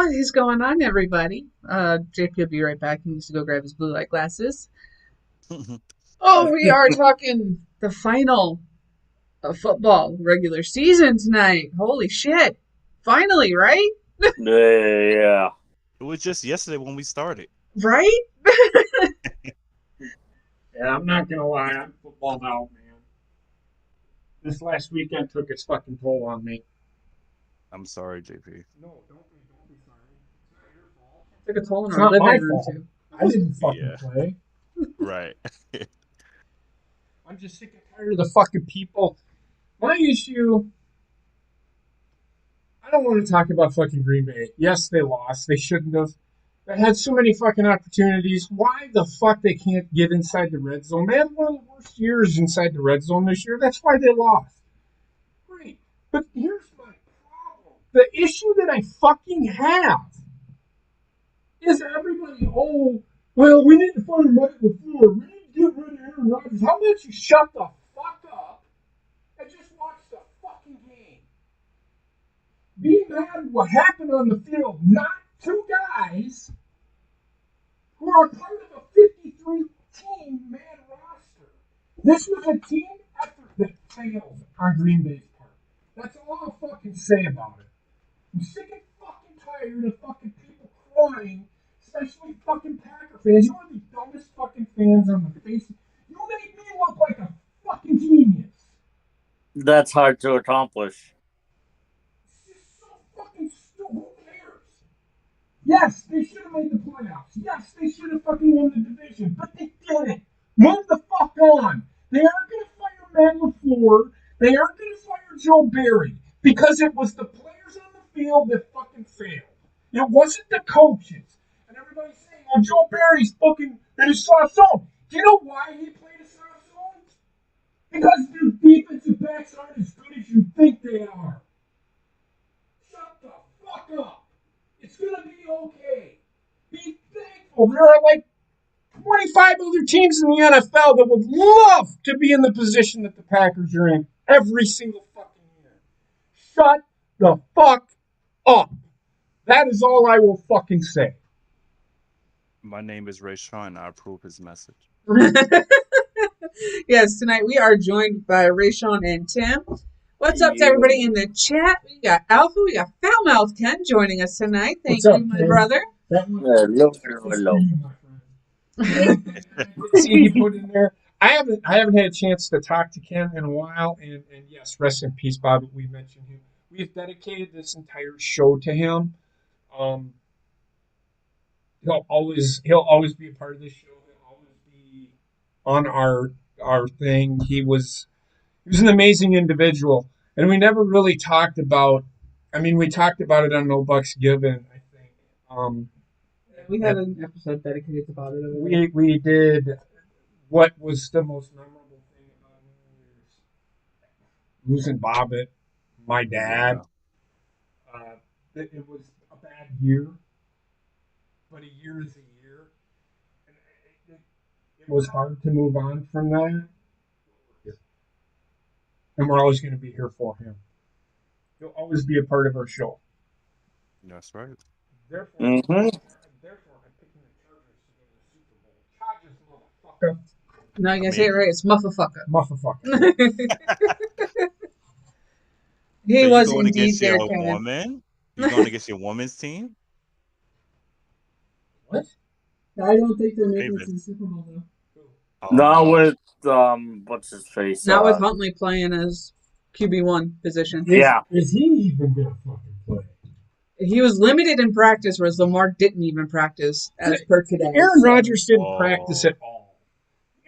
What is going on, everybody? JP will be right back. He needs to go grab his blue light glasses. Oh, we are talking the final of football regular season tonight. Holy shit. Finally, right? Yeah. It was just yesterday when we started. Right? Yeah, I'm not gonna lie, I'm footballed out, man. This last weekend took its fucking toll on me. I'm sorry, JP. No, don't be sorry. It's not your fault. Took a toll on It's our not my living room, fault. too. I didn't fucking Yeah. play. Right. I'm just sick and tired of the fucking people. My issue, I don't want to talk about fucking Green Bay. Yes, they lost. They shouldn't have. They had so many fucking opportunities. Why the fuck they can't get inside the red zone? They had one of the worst years inside the red zone this year. That's why they lost. Great. But here's my problem. The issue that I fucking have is everybody, oh, well, we need to find Mike LaFleur. We need to get rid of Aaron Rodgers. How about you shut the fuck up and just watch the fucking game? Be mad at what happened on the field, not two guys who are part of a 53-team man roster. This was a team effort that failed on Green Bay's part. That's all I'll fucking say about it. I'm sick and fucking tired of fucking people crying, especially fucking Packer fans. You're one of the dumbest fucking fans on the face. You made me look like a fucking genius. That's hard to accomplish. It's just so fucking stupid. Who cares? Yes, they should have made the playoffs. Yes, they should have fucking won the division, but they didn't. Move the fuck on. They aren't going to fire Matt LaFleur. They aren't going to fire Joe Barry because it was the players on the field that fucking failed. It wasn't the coaches. And everybody's saying, well, Joe Barry's fucking in a soft zone. Do you know why he played a soft zone? Because their defensive backs aren't as good as you think they are. Shut the fuck up. It's going to be okay. Be thankful. There are like 25 other teams in the NFL that would love to be in the position that the Packers are in every single fucking year. Shut the fuck up. That is all I will fucking say. My name is Ray Sean. I approve his message. Yes, tonight we are joined by Rayshawn and Tim. What's up to everybody in the chat? We got Alpha, we got Foulmouth Ken joining us tonight. Thank What's up, you, my Ken? brother. Hello. See you put in there. I haven't had a chance to talk to Ken in a while, and yes, rest in peace, Bob. We mentioned him. We've dedicated this entire show to him. He'll always be a part of this show. He'll always be on our thing. He was an amazing individual, and we never really talked about. I mean, we talked about it on No Bucks Given, I think. We had an episode dedicated to Bobby. We did. What was the most memorable thing about him? Losing Bobbitt, my dad. Yeah. It was a bad year, but a year is a year. And it was hard to move on from that. And we're always going to be here for him. He'll always be a part of our show. That's right. Therefore, I'm picking the Chargers to go to the Super Bowl. Chargers, motherfucker. No, you gotta say it right. It's Muffafucker. He So was going indeed against there, your Ken. woman? You going against your woman's team? What? I don't think they're making David. it to the Super Bowl, though. Oh, Not no. with what's his face? Not with Huntley playing as QB1 position. Yeah. Is he even going to fucking play? He was limited in practice, whereas Lamar didn't even practice as per today. Aaron Rodgers didn't practice at all.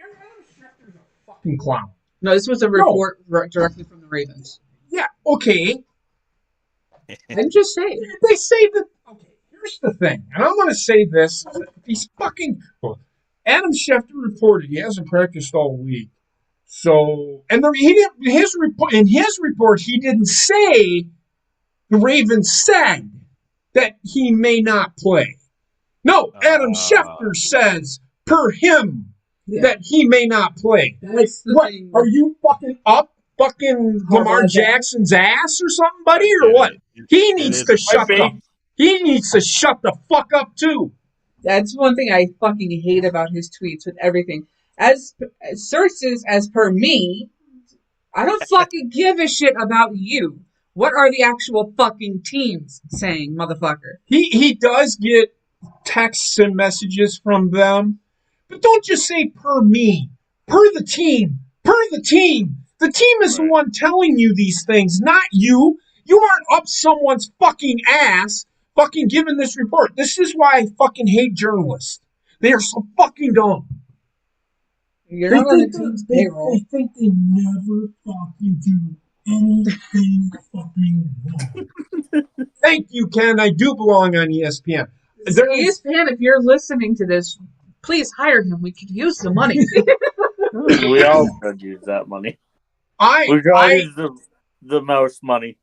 Aaron Schefter's a fucking clown. No, this was a report directly from the Ravens. Yeah, okay. I'm just saying. They say that. Okay, here's the thing, and I'm going to say this: he's fucking. Adam Schefter reported he hasn't practiced all week. So, and he didn't. In his report, he didn't say the Ravens said that he may not play. No, Adam Schefter says per him that he may not play. That's the What? thing. Are you fucking up fucking Lamar Jackson's ass or something, buddy, or what? He needs to shut up. He needs to shut the fuck up too. That's one thing I fucking hate about his tweets with everything. As sources, as per me, I don't fucking give a shit about you. What are the actual fucking teams saying, motherfucker? He does get texts and messages from them, but don't just say per me, per the team, per the team. The team is the one telling you these things, not you. You aren't up someone's fucking ass fucking giving this report. This is why I fucking hate journalists. They are so fucking dumb. You're not on the team's payroll. They think they never fucking do anything fucking wrong. Thank you, Ken. I do belong on ESPN. ESPN, if you're listening to this, please hire him. We could use the money. We all could use that money. We could all use the most money.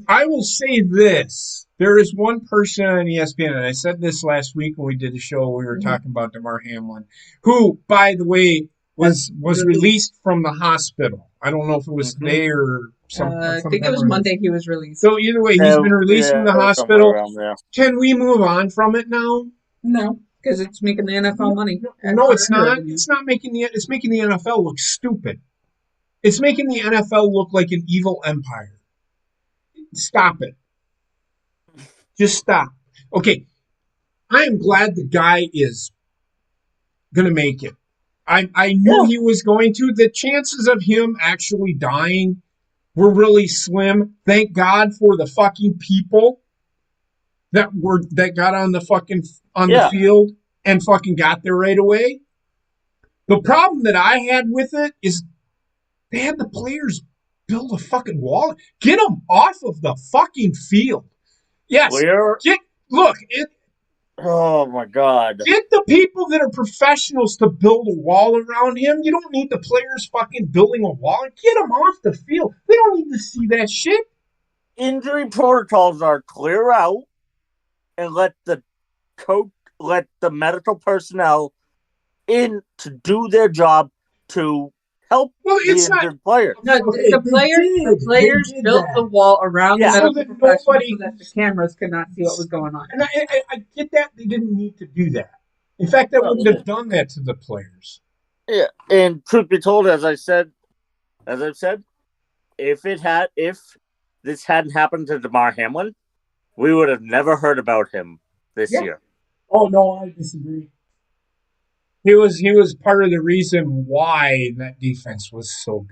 I will say this. There is one person on ESPN, and I said this last week when we did the show, we were talking about Damar Hamlin, who, by the way, was released from the hospital. I don't know if it was today or something. I think it was Monday he was released. So either way, he's been released from the hospital. Can we move on from it now? No, because it's making the NFL money. No, it's not. It's not making it's making the NFL look stupid. It's making the NFL look like an evil empire. Stop it. Just stop. Okay. I am glad the guy is going to make it. I knew he was going to. The chances of him actually dying were really slim. Thank God for the fucking people that got on the field and fucking got there right away. The problem that I had with it is they had the players build a fucking wall. Get them off of the fucking field. Yes. Oh my God. Get the people that are professionals to build a wall around him. You don't need the players fucking building a wall. Get them off the field. They don't need to see that shit. Injury protocols are clear out and let the medical personnel in to do their job to help the injured players. No, the players built the wall around the medical professionals so that the cameras could not see what was going on. And I get that they didn't need to do that. In fact, I wouldn't have done that to the players. Yeah, and truth be told, as I've said, if this hadn't happened to Damar Hamlin, we would have never heard about him this year. Oh no, I disagree. He was part of the reason why that defense was so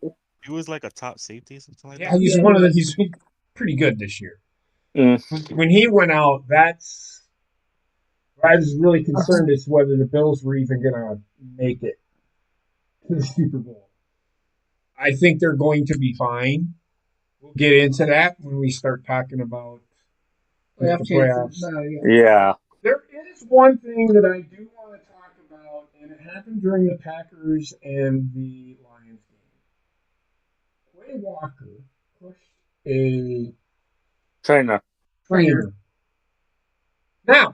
good. He was like a top safety, something like that. Yeah, he's pretty good this year. When he went out, I was really concerned as to whether the Bills were even going to make it to the Super Bowl. I think they're going to be fine. We'll get into that when we start talking about the playoffs. Yeah. There is one thing that I do want to talk about, and it happened during the Packers and the Lions game. Quay Walker pushed a trainer. Now,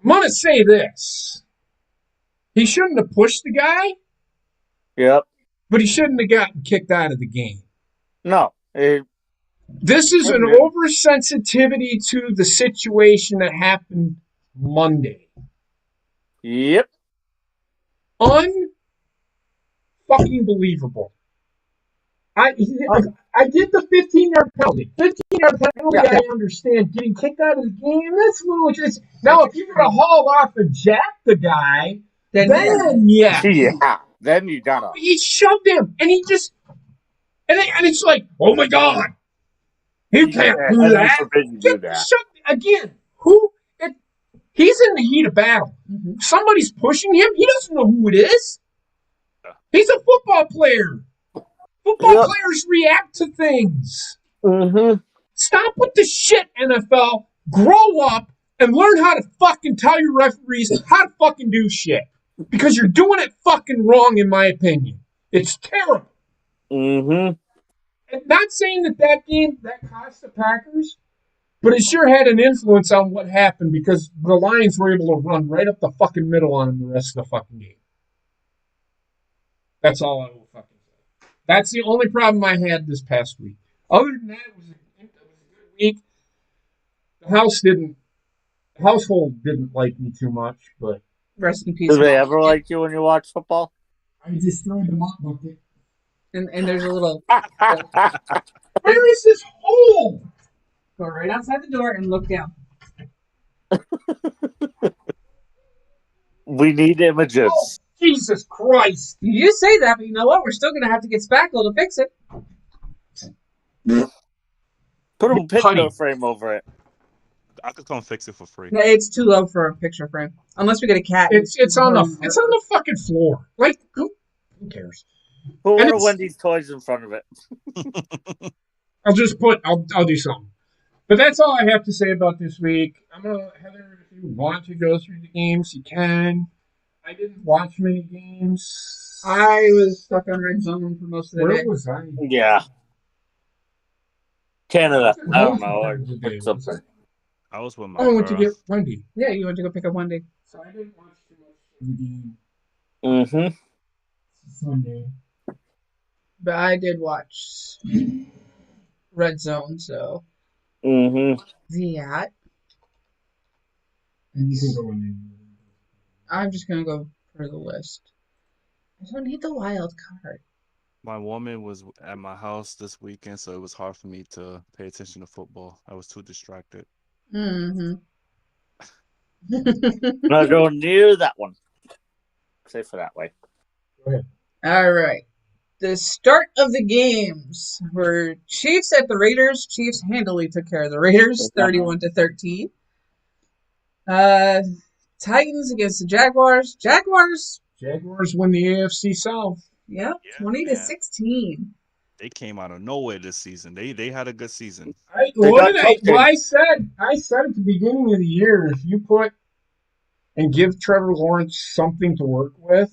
I'm going to say this. He shouldn't have pushed the guy. Yep. But he shouldn't have gotten kicked out of the game. No. This is an oversensitivity to the situation that happened Monday. Yep. Unfucking believable. I get the 15-yard penalty. 15-yard penalty, I understand. Getting kicked out of the game, that's a little just. Now, if you're going to haul off and jack the guy, then yeah. Then you gotta. He shoved him, and he just. And it's like, oh my God. You can't do that. Again, he's in the heat of battle. Mm-hmm. Somebody's pushing him. He doesn't know who it is. He's a football player. Football players react to things. Mm-hmm. Stop with the shit, NFL. Grow up and learn how to fucking tell your referees how to fucking do shit. Because you're doing it fucking wrong, in my opinion. It's terrible. Mm-hmm. And not saying that game, that cost the Packers, but it sure had an influence on what happened because the Lions were able to run right up the fucking middle on them the rest of the fucking game. That's all I will fucking say. That's the only problem I had this past week. Other than that, it was a good week. Household didn't like me too much, but Rest in peace. Do they Mom. ever like you when you watch football? I destroyed the mop bucket. And there's a little. Where is this hole? Go right outside the door and look down. We need images. Oh, Jesus Christ! You say that, but you know what? We're still gonna have to get spackle to fix it. Put a picture Honey. frame over it. I could come fix it for free. It's too low for a picture frame, unless we get a cat. It's on the fucking floor. Like who cares? Put And one of it's- Wendy's toys in front of it. I'll do something. But that's all I have to say about this week. Heather, if you want to go through the games, you can. I didn't watch many games. I was stuck on red zone for most of the Where day. was I? Yeah. Canada. I don't know. I was with my I went to girl. get Wendy. Yeah, you went to go pick up Wendy. So I didn't watch too much of the game Mm-hmm. Sunday. But I did watch red zone, so Mm-hmm. that. And you can go in I'm just gonna go for the list. I don't need the wild card. My woman was at my house this weekend, so it was hard for me to pay attention to football. I was too distracted. Mm-hmm. Not going near that one. Safe for that way. All right. The start of the games were Chiefs at the Raiders. Chiefs handily took care of the Raiders, 31-13. Titans against the Jaguars. Jaguars, Jaguars win the AFC South. yeah, Yeah, 20-16. They came out of nowhere this season. They had a good season. They got coaching. I said at the beginning of the year, if you put and give Trevor Lawrence something to work with,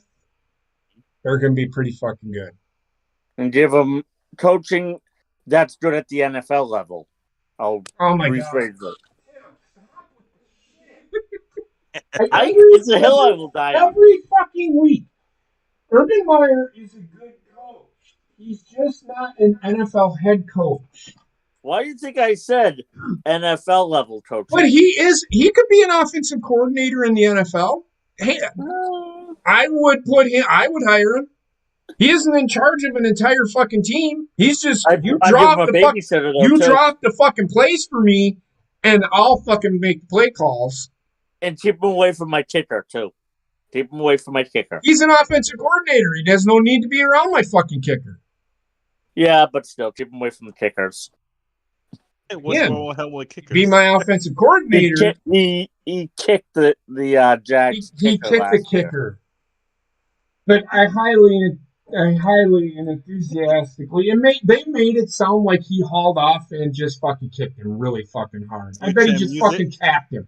they're going to be pretty fucking good. And give them coaching that's good at the NFL level. Oh my God. rephrase it. Every It's a hill I will die on. Every fucking week. Urban Meyer is a good coach. He's just not an NFL head coach. Why do you think I said NFL level coaching? But he could be an offensive coordinator in the NFL. Hey, I would hire him. He isn't in charge of an entire fucking team. He's just I'd give him a babysitter though, you too. drop the fucking plays for me, and I'll fucking make the play calls. And keep him away from my kicker too. Keep him away from my kicker. He's an offensive coordinator. He has no need to be around my fucking kicker. Yeah, but still, keep him away from the kickers. Hey, what's Yeah. wrong with him with kickers? Be my offensive coordinator. He kicked the Jags. He kicker kicked last the year. kicker. But I highly and enthusiastically, they made it sound like he hauled off and just fucking kicked him really fucking hard. I bet he just fucking tapped him.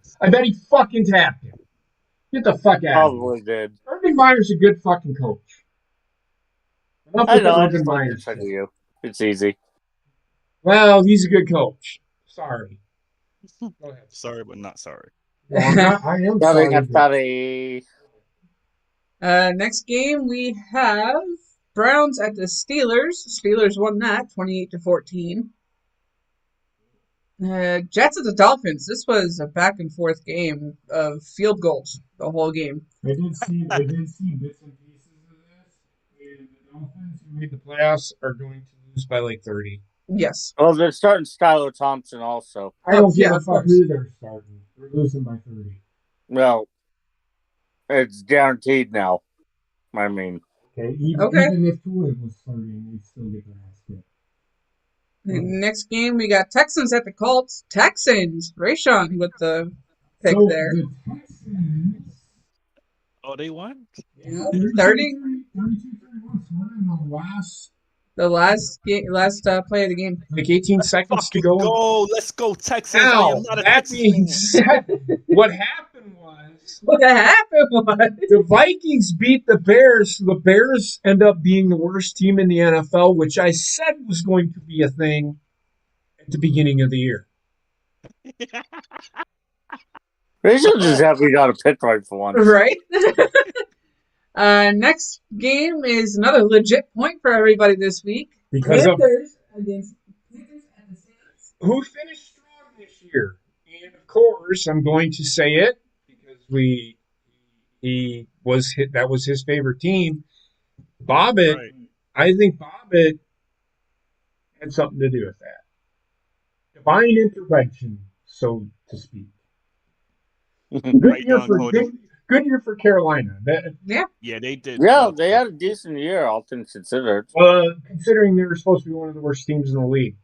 Get the fuck out of here. Probably did. Urban Meyer's a good fucking coach. Enough I with the know. I Urban just like Meyer to tell shit. you. It's easy. Well, he's a good coach. Sorry. Go ahead. Sorry, but not sorry. Well, I am Nothing. sorry. I'm sorry. Next game we have Browns at the Steelers. Steelers won that 28-14. Jets at the Dolphins. This was a back and forth game of field goals the whole game. I did see bits and pieces of this, and the Dolphins who made the playoffs are going to lose by like 30. Yes. Well, they're starting Skylar Thompson also. I don't give Yeah, a of fuck course. who they're starting. They're losing by 30. Well, it's guaranteed now. I mean, Okay, even if Tua was starting, they'd still get their ass kicked. Next game we got Texans at the Colts. Texans. Rayshawn with the pick So there. the Texans, Oh, they won? Yeah, 32-31, 30. so we're in the last The last play of the game. like 18 seconds to Fucking go. go. Let's go, Texans. I Now, am not a that Texans being fan. said, what happened was What happened was the Vikings beat the Bears, so the Bears end up being the worst team in the NFL, which I said was going to be a thing at the beginning of the year. they should just have we got a pick right for once. right. Next game is another legit point for everybody this week. Because of Panthers against Panthers at the Saints. who finished strong this year. And course, I'm going to say it because that was his favorite team. Bobbitt, Right. I think Bobbitt had something to do with that. Divine intervention, so to speak. Right on, Cody. Good year for Carolina. Yeah. Yeah, they did. Yeah, well. they had a decent year, all things considered. Considering they were supposed to be one of the worst teams in the league.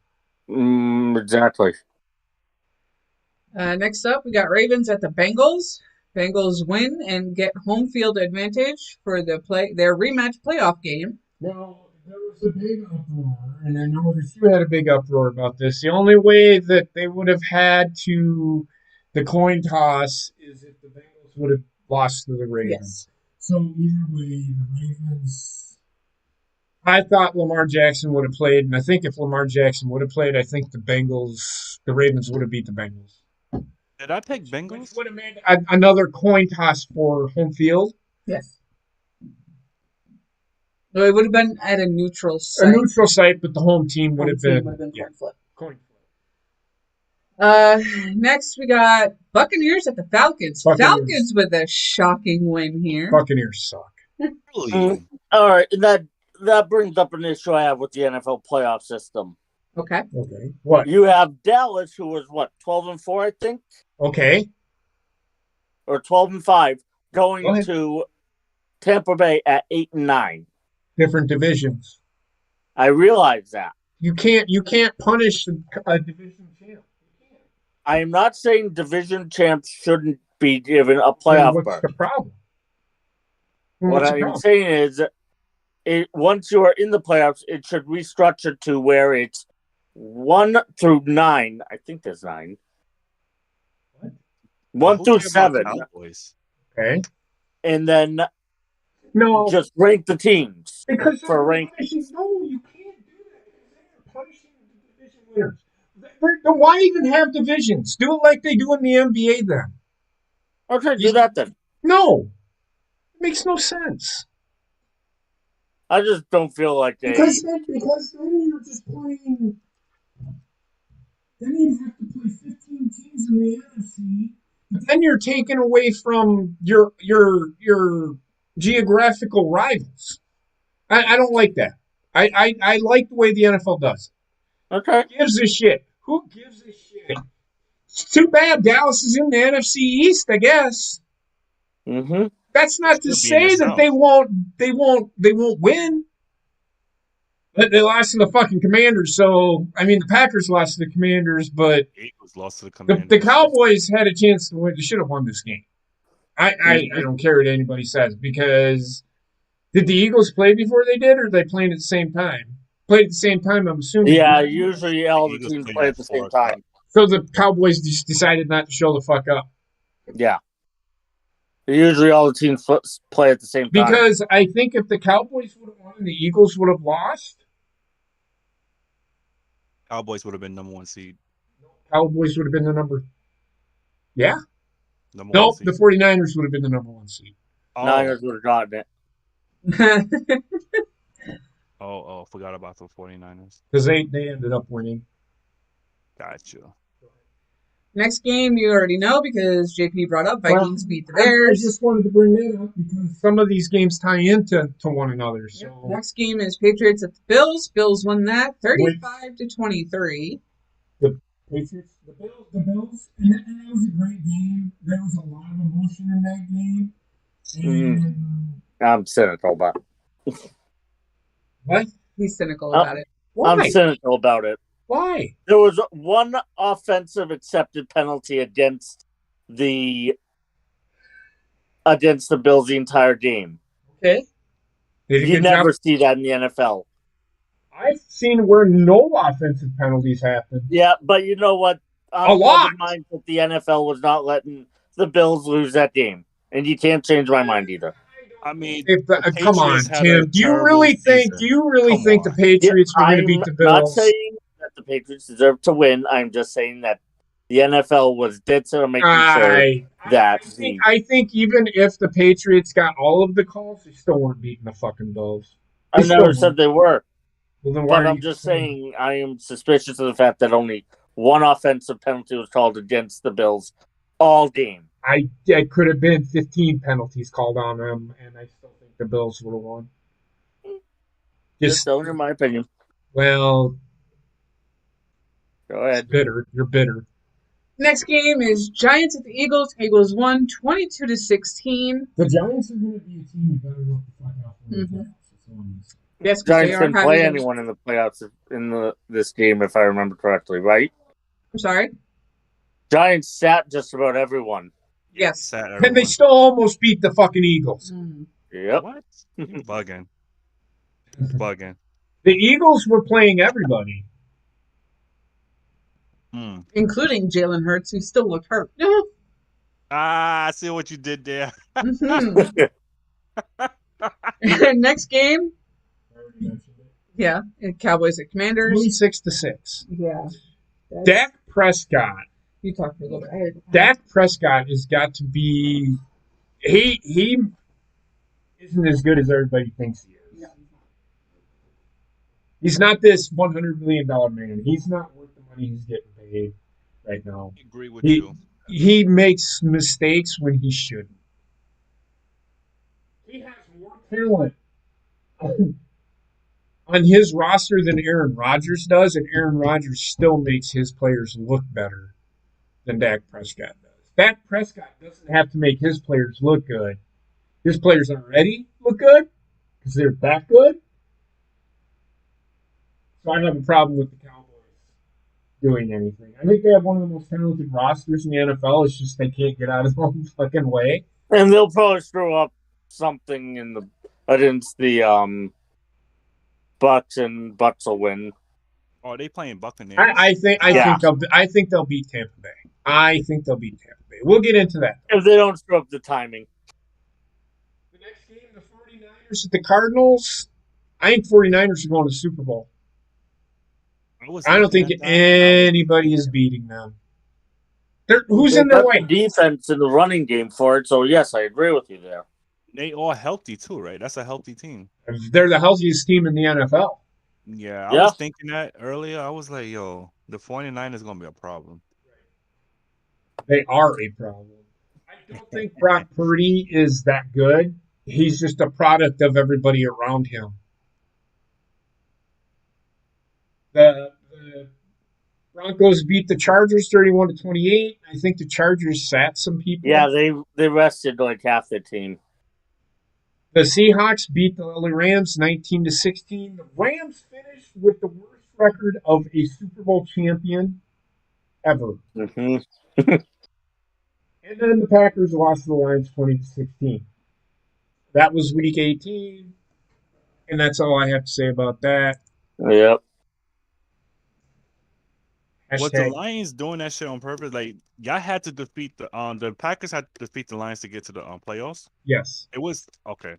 Exactly. Next up, we got Ravens at the Bengals. Bengals win and get home field advantage for their rematch playoff game. Well, there was a big uproar, and I know that you had a big uproar about this. The only way that they would have had to the coin toss is if the Bengals would have lost to the Ravens. Yes. So either way, the Ravens. I thought Lamar Jackson would have played, and I think if Lamar Jackson would have played, I think the Ravens would have beat the Bengals. Did I pick Which Bengals? would have made another coin toss for home field. Yes. So it would have been at a neutral A site. neutral site, but the home team would have been coin flip. coin flip. Next we got Buccaneers at the Falcons. Buccaneers. Falcons with a shocking win here. Buccaneers suck. Really? All right, and that brings up an issue I have with the NFL playoff system. Okay. Okay. What? You have Dallas, who was 12-4, I think, Okay. or 12-5, Go going ahead. to Tampa Bay at 8-9. Different divisions. I realize that. You can't punish a division champ. I am not saying division champs shouldn't be given a Then playoff what's berth. the problem? What I'm saying is, once you are in the playoffs, it should restructure to where it's 1 through 9. I think there's 9. What? 1 through 7. Cowboys. Okay. And then No, just rank the teams because for rank. No, you can't do that because they're punishing the division winners. Then why even have divisions? Do it like they do in the NBA then. Okay, do that then. No. It makes no sense. I just don't feel like they. Because then you're just playing. Then you have to play 15 teams in the NFC. But then you're taking away from your geographical rivals. I don't like that. I like the way the NFL does. Okay. Who gives a shit? Who gives a shit? It's too bad Dallas is in the NFC East, I guess. Mm-hmm. That's not to Still be in say the that South. they won't win. But they lost to the fucking Commanders, so I mean the Packers lost to the Commanders, but Eagles lost to the Commanders. the Cowboys had a chance to win. They should have won this game. I don't care what anybody says, because did the Eagles play before they did, or did they playing at the same time? Played at the same time, I'm assuming. Yeah, usually all the Eagles teams play play at at the 4 same o'clock. time. So the Cowboys just decided not to show the fuck up. Yeah. Usually all the teams play at the same time. Because I think if the Cowboys would have won and the Eagles would have lost, Cowboys would have been number 1 seed. Cowboys would have been the number. Yeah? Number No, 1 seed. the 49ers would have been the number 1 seed. Niners would have gotten it. Forgot about the 49ers. Because they ended up winning. Gotcha. Next game you already know because JP brought up Vikings beat the Bears. I just wanted to bring that up because some of these games tie into one another. So Next game is Patriots at the Bills. Bills won that 35-23. Patriots, the Bills, and that was a great game. There was a lot of emotion in that game. And I'm cynical about it. what? He's cynical about it. Why? I'm cynical about it. Why? There was one offensive accepted penalty against the Bills the entire game. Okay. You never see that in the NFL. I've seen where no offensive penalties happen. Yeah, but you know what? A lot. Mind that the NFL was not letting the Bills lose that game, and you can't change my mind either. I mean, come on, Tim. Do you really think the Patriots were going to beat the Bills? I'm not saying that the Patriots deserve to win. I'm just saying that the NFL was dead set on making sure that I think even if the Patriots got all of the calls, they still weren't beating the fucking Bills. I never said they were. Well, then but I'm just saying I am suspicious of the fact that only one offensive penalty was called against the Bills all game. I could have been 15 penalties called on them, and I still think the Bills would have won. Just telling you my opinion. Well, go ahead. Bitter. You're bitter. Next game is Giants at the Eagles. Eagles won 22-16. The Giants are going to be a team you better look the fuck out for. Mm-hmm. That's Yes, Giants didn't play anyone in the playoffs in this game, if I remember correctly, right? I'm sorry? Giants sat just about everyone. Yes. And they still almost beat the fucking Eagles. Mm. Yep. What? You bugging. Bugging. The Eagles were playing everybody. Including Jalen Hurts, who still looked hurt. I see what you did there. Next game. Yeah, Cowboys at Commanders. 26-6. Yeah. Dak Prescott. You talked for a little bit. Dak Prescott has got to be. He isn't as good as everybody thinks he is. He's not this $100 million man. He's not worth the money he's getting paid right now. I agree with you. He makes mistakes when he shouldn't. He has more talent on his roster than Aaron Rodgers does, and Aaron Rodgers still makes his players look better than Dak Prescott does. Dak Prescott doesn't have to make his players look good. His players already look good because they're that good. So I have a problem with the Cowboys doing anything. I think they have one of the most talented rosters in the NFL. It's just they can't get out of their own fucking way. And they'll probably screw up something against the Bucks, and Bucks will win. Oh, they playing Buccaneers. I think they'll beat Tampa Bay. I think they'll beat Tampa Bay. We'll get into that. If they don't screw up the timing. The next game, the 49ers at the Cardinals. I think 49ers are going to the Super Bowl. I don't think anybody is beating them. Who's in their way? Defense in the running game for it, so yes, I agree with you there. They all healthy too, right? That's a healthy team. They're the healthiest team in the NFL. Yeah, I was thinking that earlier. I was like, yo, the 49ers is going to be a problem. They are a problem. I don't think Brock Purdy is that good. He's just a product of everybody around him. The Broncos beat the Chargers 31-28. I think the Chargers sat some people. Yeah, they rested like half the team. The Seahawks beat the LA Rams 19-16. The Rams finished with the worst record of a Super Bowl champion ever. Mm-hmm. And then the Packers lost to the Lions 20-16. That was week 18. And that's all I have to say about that. Yep. Was the Lions doing that shit on purpose? Like, y'all had to defeat the Packers had to defeat the Lions to get to the playoffs? Yes. It was okay.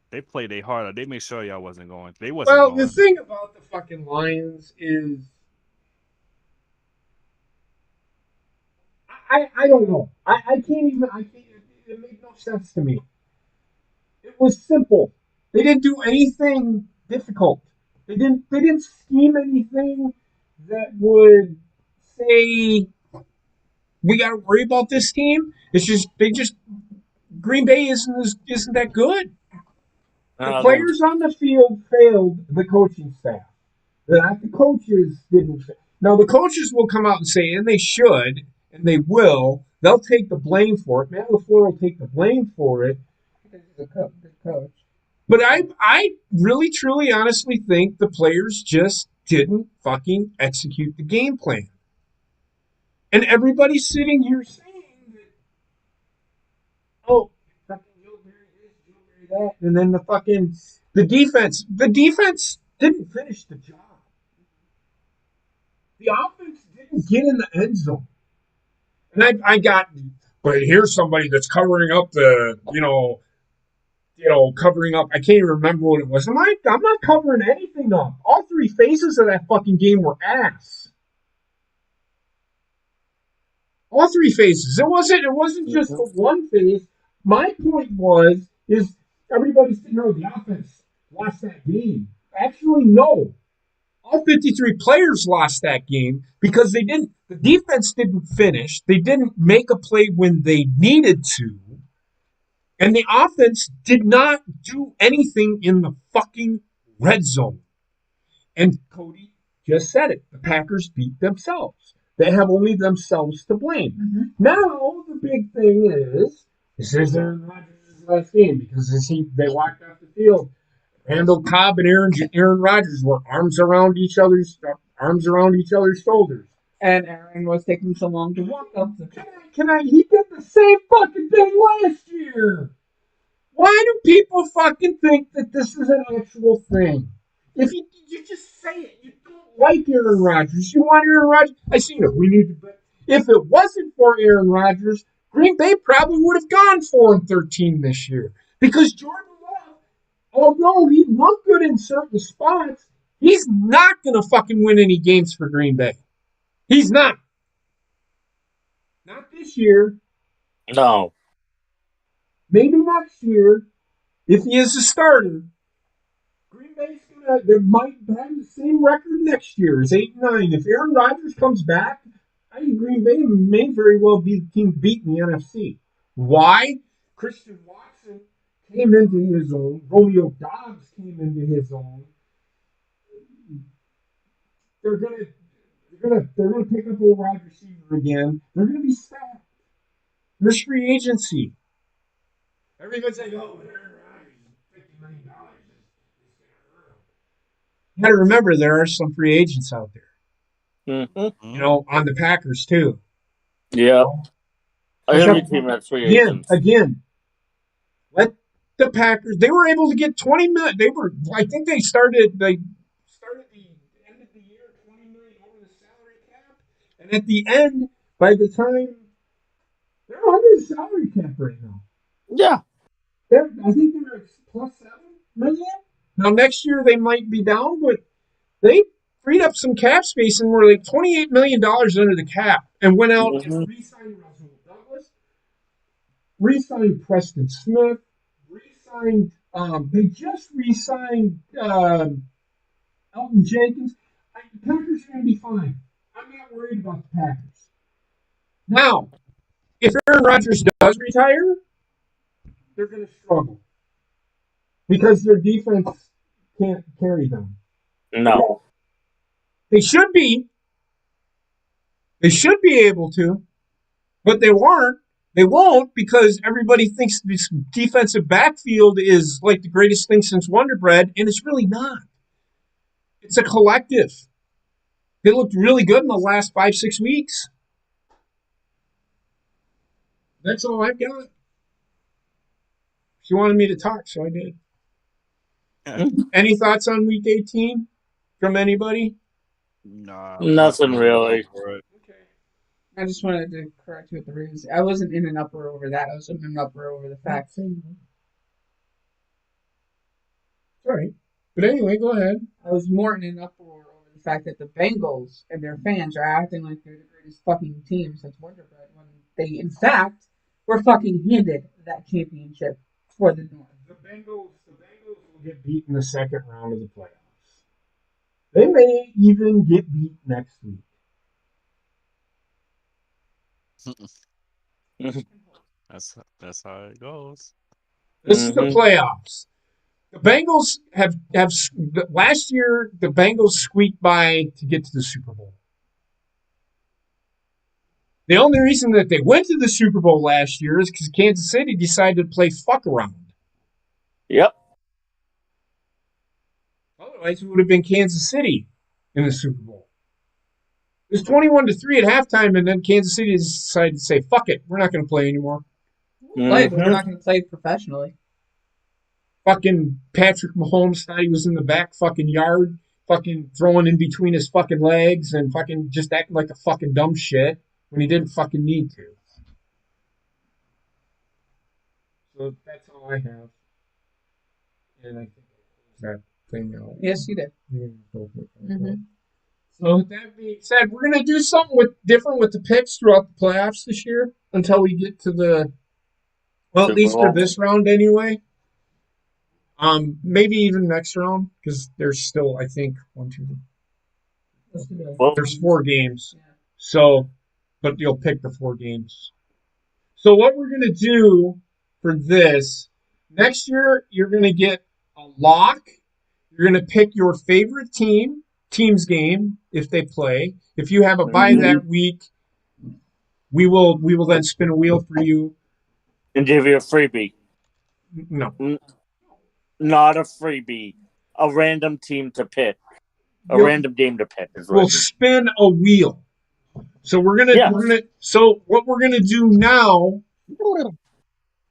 They played they harder. They made sure y'all wasn't going. They wasn't Well, going. the thing about the fucking Lions is I don't know. I can't it made no sense to me. It was simple. They didn't do anything difficult. They didn't scheme anything that would say we got to worry about this team. It's just Green Bay isn't that good. The players on the field failed the coaching staff. The coaches didn't. Now the coaches will come out and say, and they should, and they will. They'll take the blame for it. Matt LaFleur will take the blame for it. The coach. But I really, truly, honestly think the players just didn't fucking execute the game plan. And everybody's sitting here saying that, oh, fucking Joe Barry this, Joe Barry that, and then the defense didn't finish the job. The offense didn't get in the end zone. And but here's somebody that's covering up covering up. I can't even remember what it was. I'm not covering anything up. All three phases of that fucking game were ass. All three phases. It wasn't just the one phase. My point is everybody's thinking, oh, the offense lost that game. Actually, no. All 53 players lost that game because the defense didn't finish. They didn't make a play when they needed to. And the offense did not do anything in the fucking red zone. And Cody just said it. The Packers beat themselves. They have only themselves to blame. Mm-hmm. Now, the big thing is, this is Aaron Rodgers' last game because they walked off the field. Randall Cobb and Aaron Rodgers were arms around each other's shoulders. And Aaron was taking so long to walk up the. He did the same fucking thing last year. Why do people fucking think that this is an actual thing? If you just say it, you don't like Aaron Rodgers. You want Aaron Rodgers? I seen it. If it wasn't for Aaron Rodgers, Green Bay probably would have gone 4-13 this year because Jordan Love, although he looked good in certain spots, he's not going to fucking win any games for Green Bay. He's not. Not this year. No. Maybe next year, if he is a starter, Green Bay's they might have the same record next year as 8-9. If Aaron Rodgers comes back, I think Green Bay may very well be the team beating the NFC. Why? Christian Watson came into his own. Romeo Dobbs came into his own. They're gonna pick up a wide receiver again. They're gonna be stacked. There's free agency. Everybody's like, oh, Aaron Rodgers, $50 million is gonna hurt him. You gotta remember there are some free agents out there. Mm-hmm. On the Packers too. Yeah. Every team has free agents. Again, let the Packers. They were able to get 20 million. I think they started the end of the year 20 million over the salary cap, and at the end, by the time they're under the salary cap right now. Yeah. I think they're at plus 7 million. Now next year they might be down, but they freed up some cap space and were like $28 million under the cap, and went out and re-signed Russell Douglas, re-signed Preston Smith, re-signed. They just re-signed Elton Jenkins. The Packers are going to be fine. I'm not worried about the Packers. Now, if Aaron Rodgers does retire, they're going to struggle because their defense can't carry them. No. They should be. They should be able to, but they weren't. They won't because everybody thinks this defensive backfield is like the greatest thing since Wonder Bread, and it's really not. It's a collective. They looked really good in the last 5-6 weeks. That's all I've got. She wanted me to talk, so I did. Any thoughts on Week 18 from anybody? Nah, nothing really. Okay. I just wanted to correct you with the Ravens. I wasn't in an uproar over that. I was in an uproar over the fact. Sorry. But anyway, go ahead. I was more in an uproar over the fact that the Bengals and their fans are acting like they're the greatest fucking team since Wonder Bread when they, in fact, were fucking handed that championship for the North. The Bengals will get beat in the second round of the playoffs. They may even get beat next week. That's how it goes. This is the playoffs. The Bengals have last year. The Bengals squeaked by to get to the Super Bowl. The only reason that they went to the Super Bowl last year is because Kansas City decided to play fuck around. Yep. Otherwise, it would have been Kansas City in the Super Bowl. It was 21-3 at halftime, and then Kansas City decided to say, fuck it, we're not going to play anymore. We're not going to play professionally. Fucking Patrick Mahomes thought he was in the back fucking yard, fucking throwing in between his fucking legs and fucking just acting like a fucking dumb shit when he didn't fucking need to. So that's all I have. And I think that thing out. Yes, you did. Mm-hmm. So with that being said, we're going to do something different with the picks throughout the playoffs this year until we get to at least for this round anyway. Maybe even next round because there's still, I think, 1, 2, Well, There's 4 games. Yeah. So, but you'll pick the 4 games. So what we're going to do for this, next year, you're going to get a lock. You're going to pick your favorite team's game if they play. If you have a bye that week, we will then spin a wheel for you. and give you a freebie. No. Not a freebie. A random team to pick. Random game to pick is what We'll spin a wheel. So we're gonna so what we're gonna do now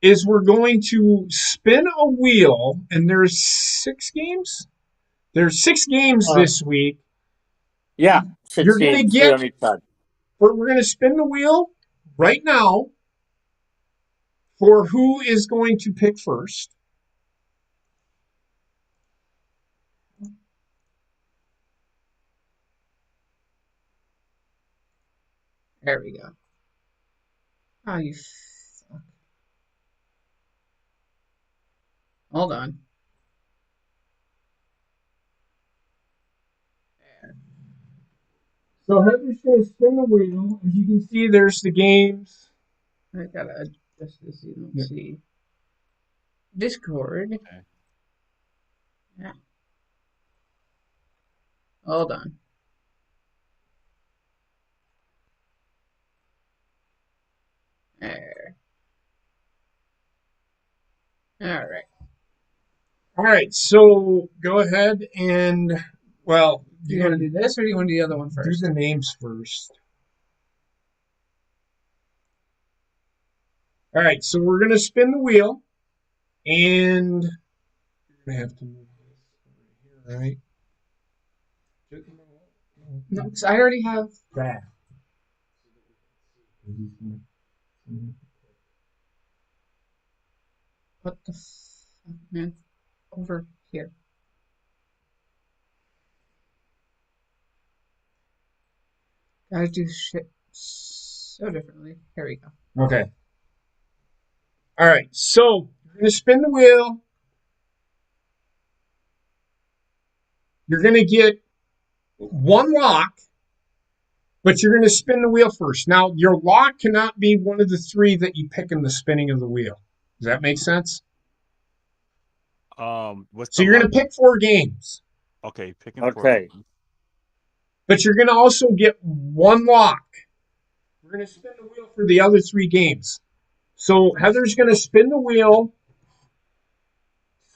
is we're going to spin a wheel, and there's 6 games. There's 6 games this week. Yeah, 6 You're gonna games, get. 3 on each side. We're gonna spin the wheel right now for who is going to pick first. There we go. Oh, you fuck. Hold on. So Heather's gonna spin the wheel. As you can see, there's the games. I gotta adjust this. You don't see. Discord. Okay. Yeah. Hold on. There. All right. All right, so go ahead and, well, Do you want to do this or do you want to do the other one first? do the names first. All right, so we're going to spin the wheel, and you're going to have to move this over here, right? No, because I already have. That. What the fuck, man? Over here. Gotta do shit so differently. Here we go. Okay. All right, so you're going to spin the wheel. You're going to get 1 lock, but you're going to spin the wheel first. Now, your lock cannot be one of the 3 that you pick in the spinning of the wheel. Does that make sense? What's So you're going to pick 4 games. Okay, picking 4 Okay. games. But you're going to also get 1 lock. We're going to spin the wheel for the other 3 games. So Heather's going to spin the wheel,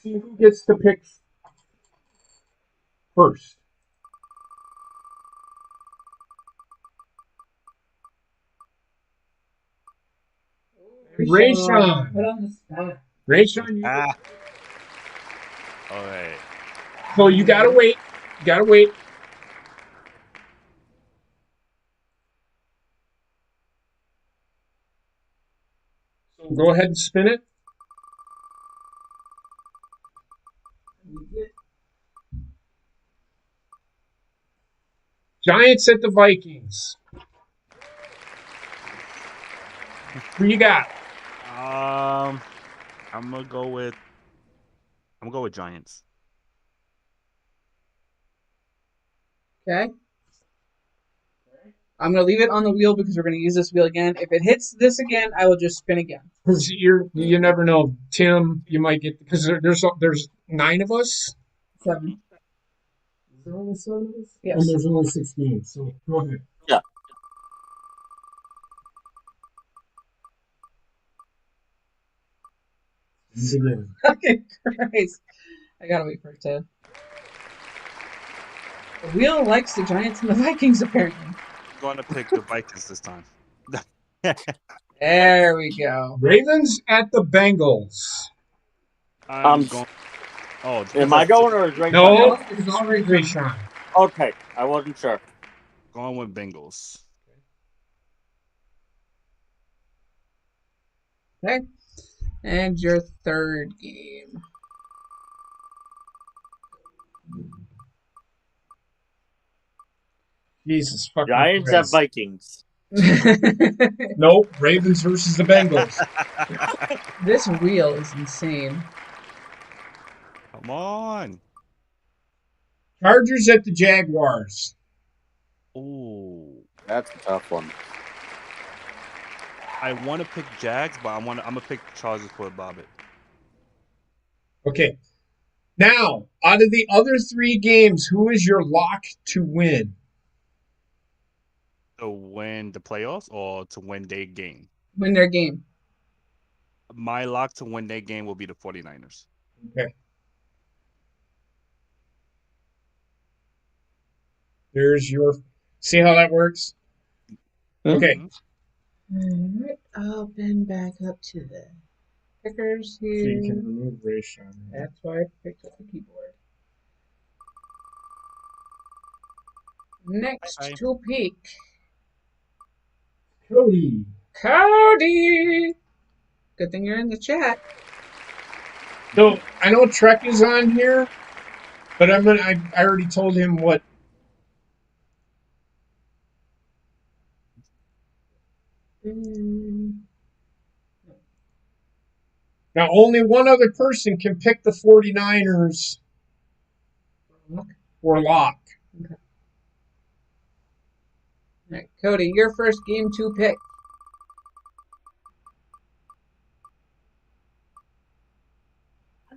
see who gets to pick first. Rayshawn. Put on the spot. Rayshawn, you. All right. So you got to wait. You got to wait. So go ahead and spin it. Giants at the Vikings. Who you got? I'm gonna go with Giants. Okay. I'm gonna leave it on the wheel because we're gonna use this wheel again. If it hits this again, I will just spin again. Because you never know, Tim. You might get because there's 9 of us. 7. Is there only 7 of us? Yes. And there's only 6 games. So go ahead. Yeah. Fucking Christ. I gotta wait for it to. The wheel likes the Giants and the Vikings, apparently. I'm going to pick the Vikings this time. There we go. Ravens at the Bengals. I'm going. Oh, am I going or is Ray No, It's it's already Rayshawn. Okay, I wasn't sure. Going with Bengals. Okay. And your third game. Jesus fucking Giants at Christ. Vikings. Nope, Ravens versus the Bengals. This wheel is insane. Come on. Chargers at the Jaguars. That's a tough one. I want to pick Jags, but I'm gonna pick Chargers for Bobbitt. Okay. Now, out of the other 3 games, who is your lock to win? To win the playoffs or to win their game? Win their game. My lock to win their game will be the 49ers. Okay. There's your. See how that works? Okay. Mm-hmm. All right, I'll bend back up to the pickers So here. you can remove Rayshon. That's why I picked up the keyboard. Next Hi. to pick, Cody. Cody. Good thing you're in the chat. So I know Trek is on here, but I already told him what. Now only one other person can pick the 49ers for lock. Okay. All right, Cody, your first game to pick.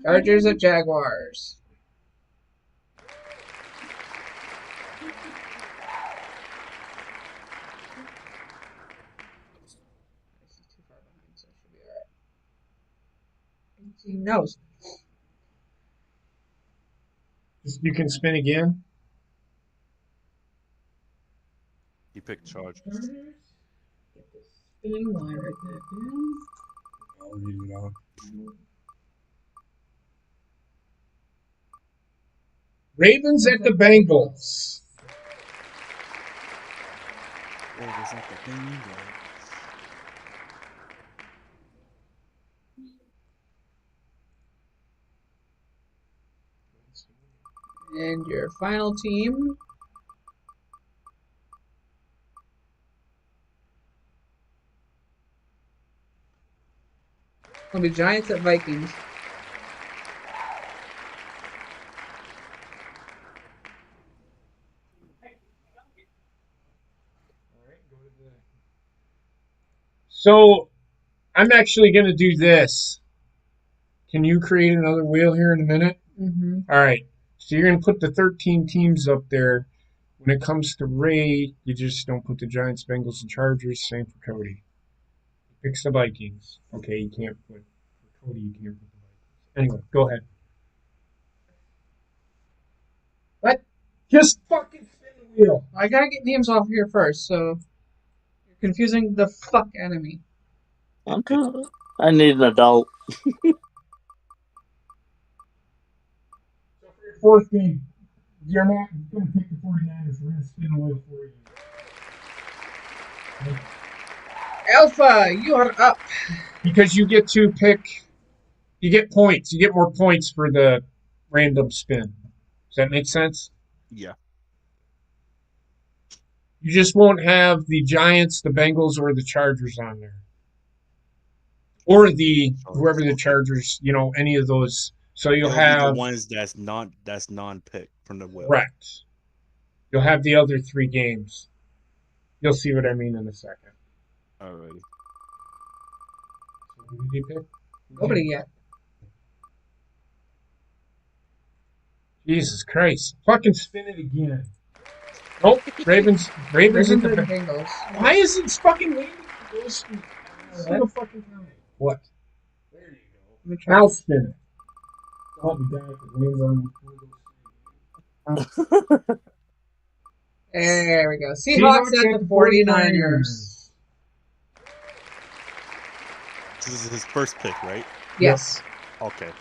Chargers at Jaguars. This is too far behind, so it should be all right. He knows. You can spin again. You picked Chargers. Get this spinning while I write that down. I'll read it off. Ravens at the Bengals. Ravens at the Bengals. And your final team. Will be Giants at Vikings. So I'm actually going to do this. Can you create another wheel here in a minute? Mm-hmm. All right. So you're going to put the 13 teams up there. When it comes to Ray, you just don't put the Giants, Bengals, and Chargers. Same for Cody. Picks the Vikings. Okay, you can't put for Cody. You can't put the Vikings. Anyway, go ahead. What? Just fucking spin the wheel. I gotta get names off here first, so you're confusing the fuck out of me. Okay. I need an adult. So for your 4th game, you're not going to pick the 49ers. We're going to spin the wheel for you. Alpha, you are up. Because you get to pick, you get points. You get more points for the random spin. Does that make sense? Yeah. You just won't have the Giants, the Bengals, or the Chargers on there. Or the whoever the Chargers, any of those. So you'll It'll have be the ones that's non-pick from the wheel. correct. You'll have the other 3 games. You'll see what I mean in a second. Alrighty. So who did you pick? Nobody yet. Jesus Christ! Fucking spin it again. Nope. Ravens Ravens at and the Bengals. Why is it fucking waiting for those single fucking time? What? There you go. Now spin it. I'll be down if it lands on one of those. There we go. Seahawks at the 49ers. This is his first pick, right? Yes. Okay.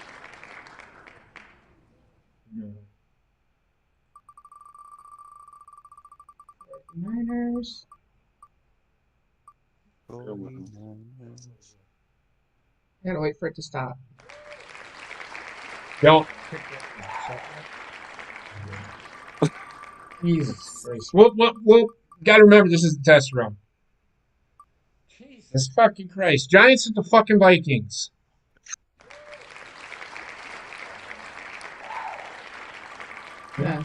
Niners. I gotta wait for it to stop. Don't. Jesus Christ. We'll gotta remember this is the test run. Jesus fucking Christ. Giants at the fucking Vikings. Yeah.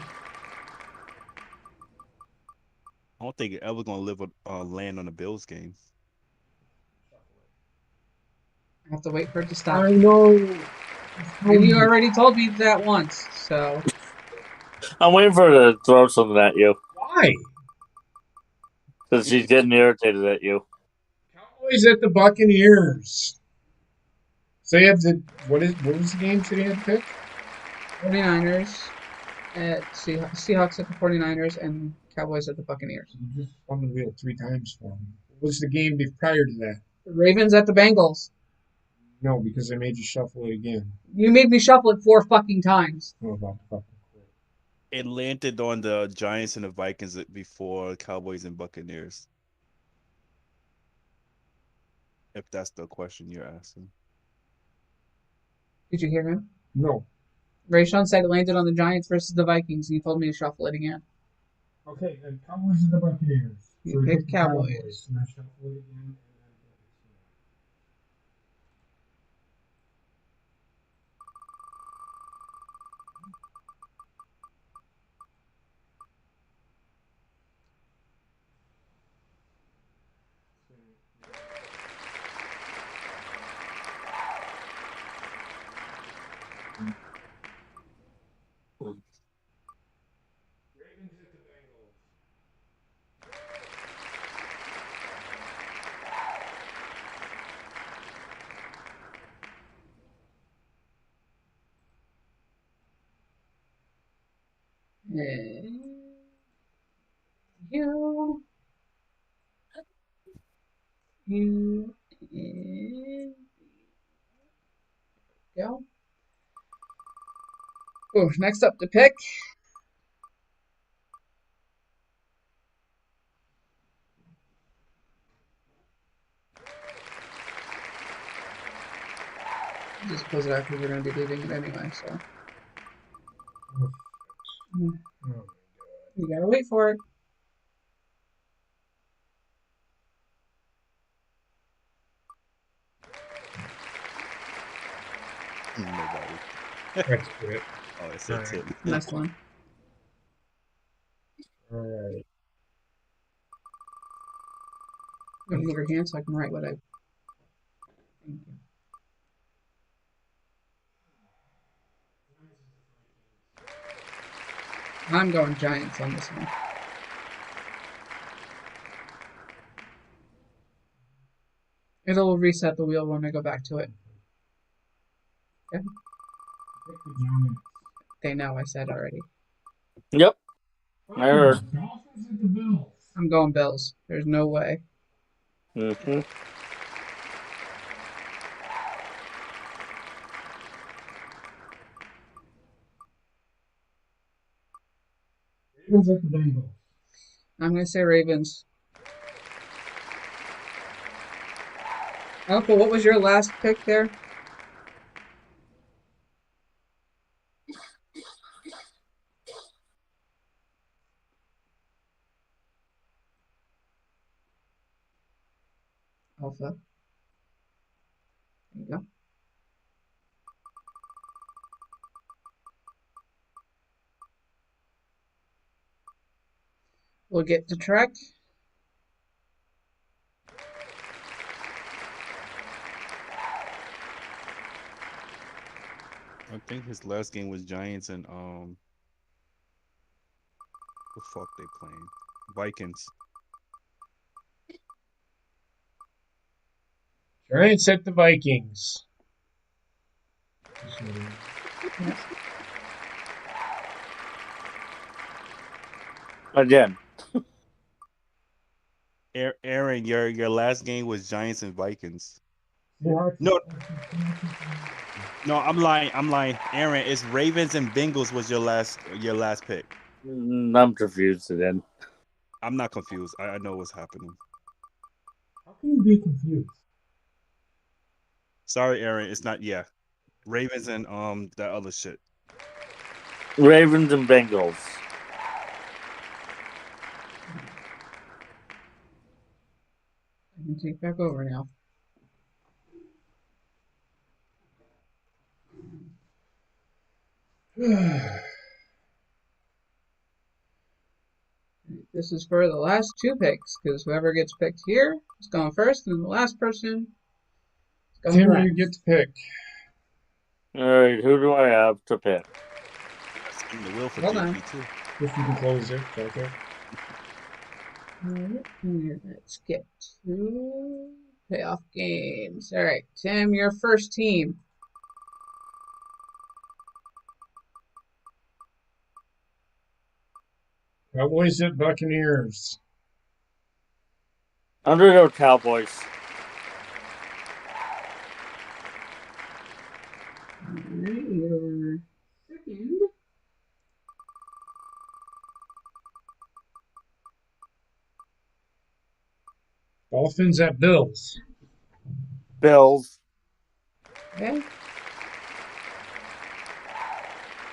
don't think it ever gonna land on the Bills game. I have to wait for it to stop. I know. And you already told me that once, so I'm waiting for her to throw something at you Why? because she's getting irritated at you. Cowboys at the Buccaneers. So you have the what was the game that he had to pick? 49ers at Seahawks at the 49ers and Cowboys at the Buccaneers. You just spun the wheel 3 times for me. What was the game prior to that? The Ravens at the Bengals. No, because I made you shuffle it again. You made me shuffle it 4 fucking times. I'm about to fucking quit. It landed on the Giants and the Vikings before Cowboys and Buccaneers. If that's the question you're asking. Did you hear him? No. Rayshawn said it landed on the Giants versus the Vikings, and he told me to shuffle it again. Okay, then Cowboys at the Buccaneers. You picked Cowboys. And I shuffle it again. Ravens at the Bengals. And you, and go. Oh, next up to pick. Just close it out because we're going to be leaving it anyway, so. Oh my god. You gotta wait for it. Nobody. That's it. Oh, it said Alright. Tim. Next one. Alright. I'm gonna move your hand so I can write what I. Thank you. I'm going Giants on this one. It'll reset the wheel when I go back to it. Okay. Pick the Giants. They know I said already. Yep. I heard. Dolphins at the Bills. I'm going Bills. There's no way. Mm-hmm. Ravens at the Bengals. I'm gonna say Ravens. Uncle, what was your last pick there? Alpha. There you go. We'll get to track. I think his last game was Giants and the fuck they playing? Vikings. Giants at the Vikings. Yeah. Again. Aaron, your last game was Giants and Vikings. Seahawks. No, I'm lying. I'm lying. Aaron, it's Ravens and Bengals was your last pick. I'm confused again. I'm not confused. I know what's happening. How can you be confused? Sorry, Aaron. It's not. Yeah, Ravens and that other shit. Ravens and Bengals. I can take back over now. This is for the last two picks, because whoever gets picked here is going first, and the last person is going Tim, last. you get to pick. All right, who do I have to pick? Spin the wheel for Hold on. JP too. If you can close it, okay. Alright, and let's get to playoff games. All right, Tim, your first team. Cowboys at Buccaneers. Underdog Cowboys. Alright, your second. Dolphins at Bills. Bills. Okay.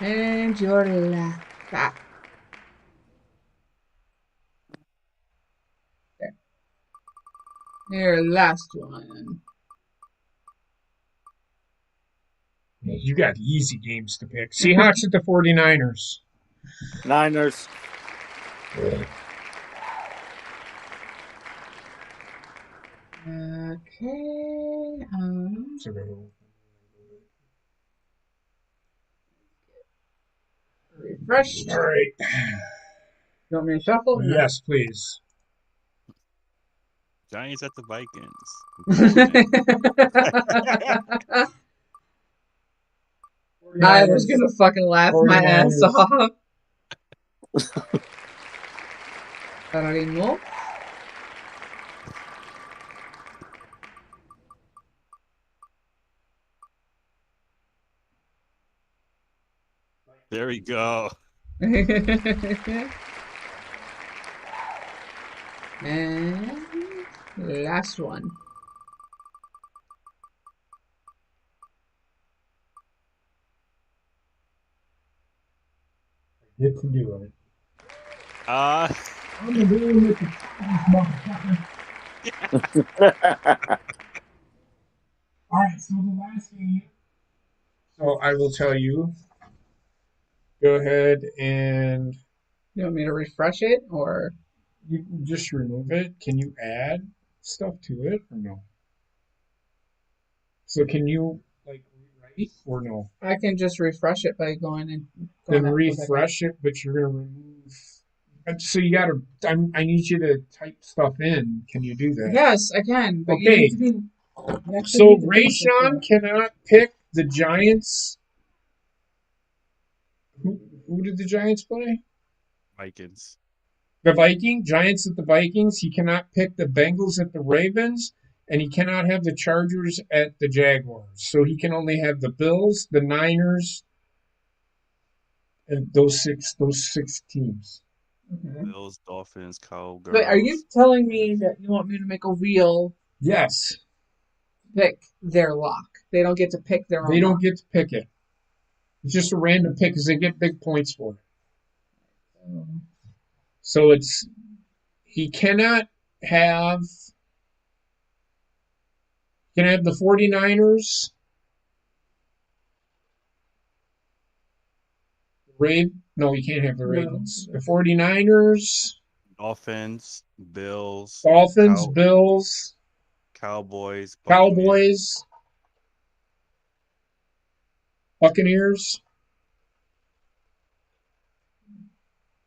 And your last. There. Your last one. You got easy games to pick. Seahawks at the 49ers. Niners. Okay. Refresh. All right. You want me to shuffle? Yes, please. Giants at the Vikings. I was gonna fucking laugh my ass off. Primo. There we go. And last one. I get to do it. Uh, I'm gonna do it with the motherfucker. All right, so the last game. So I will tell you. Go ahead and You want me to refresh it or? you can just remove it. Can you add stuff to it or no? So can you like rewrite or no? I can just refresh it by going and Then out. refresh it, but you're gonna remove. So you gotta. I need you to type stuff in. Can you do that? Yes, I can. But you Okay. need to be. You actually So need to be Rayshawn cannot pick the Giants. Who did the Giants play? Vikings. The Giants at the Vikings. He cannot pick the Bengals at the Ravens, and he cannot have the Chargers at the Jaguars. So he can only have the Bills, the Niners, and those six teams. Okay. Bills, Dolphins, Cowgirls. Wait, are you telling me that you want me to make a wheel Yes, pick their lock? They don't get to pick their own. they don't lock. get to pick it. It's just a random pick because they get big points for it. So he cannot have the 49ers, no, he can't have the Ravens. The 49ers, Dolphins, Bills, Dolphins, Bills, Cowboys, Buccaneers.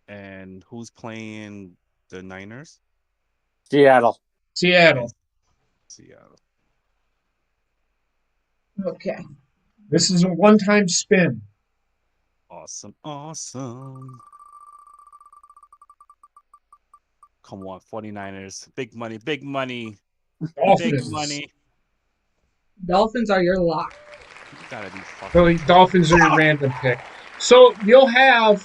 And who's playing the Niners? Seattle. Seattle. Okay. This is a one-time spin. Awesome. Come on, 49ers. Big money. Dolphins. Big money. Dolphins are your lock. You gotta be fucking. So these Dolphins are your random pick. So you'll have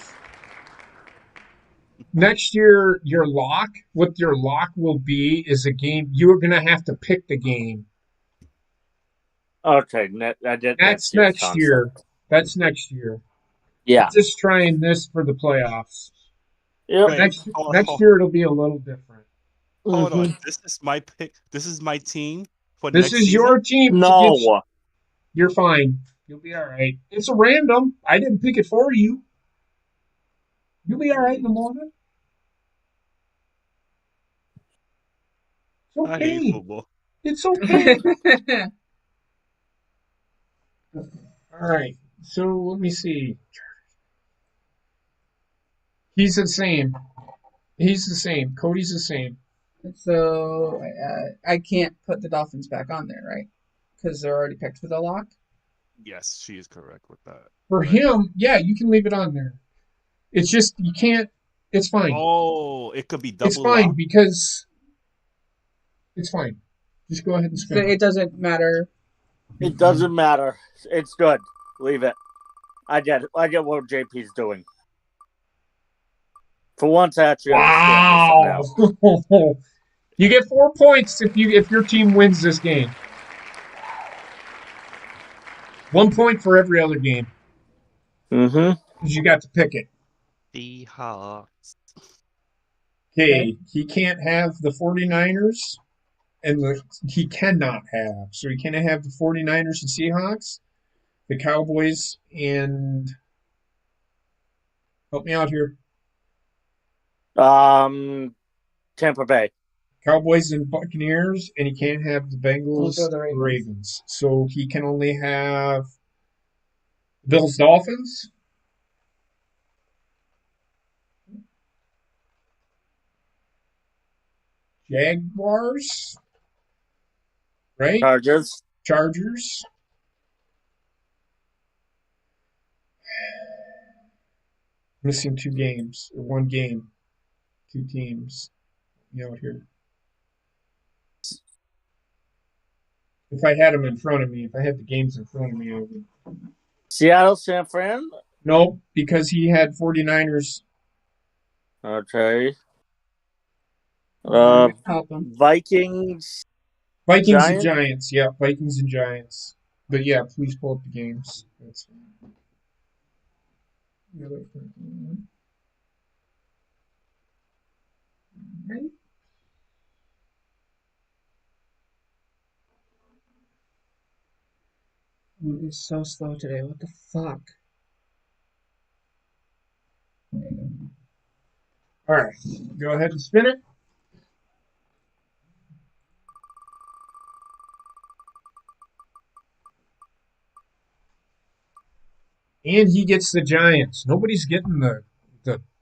next year your lock. What your lock will be is a game. You're gonna have to pick the game. Okay, That's next year. That's next year. Yeah. I'm just trying this for the playoffs. Yep. Wait, Next year it'll be a little different. Hold on. This is my pick. This is my team for This next is season? your team. No. You're fine. You'll be all right. It's a random. I didn't pick it for you. You'll be all right in the morning. It's I hate okay. football. It's okay. All right. So let me see. He's the same. He's the same. Cody's the same. So I can't put the Dolphins back on there, right? Because they're already picked for the lock. Yes, she is correct with that. For Right. him, yeah, you can leave it on there. It's just you can't. It's fine. Oh, it could be It's double fine lock. because it's fine. Just go ahead and So spin. it doesn't matter. It doesn't matter. It's good. Leave it. I get it. I get what JP's doing. For once, I actually understand this Wow. You get 4 points if your team wins this game. 1 point for every other game now. Mm-hmm. because you got to pick it. Seahawks. Okay, he can't have the 49ers and he cannot have. So he cannot have the 49ers and Seahawks, the Cowboys and help me out here. Tampa Bay. Cowboys and Buccaneers, and he can't have the Bengals, Those are the Ravens. Ravens. So he can only have Bills, Dolphins, Jaguars, right? Chargers. Chargers. Missing 2 games, or 1 game, 2 teams. Out here. If I had them in front of me, if I had the games in front of me, I would. Seattle, San Fran. Nope, because he had 49ers. Okay. Help them. Vikings. Vikings and Giants. Giants. Yeah, Vikings and Giants. But yeah, please pull up the games. That's fine. Right. It's so slow today. What the fuck? All right, go ahead and spin it. And he gets the Giants. Nobody's getting the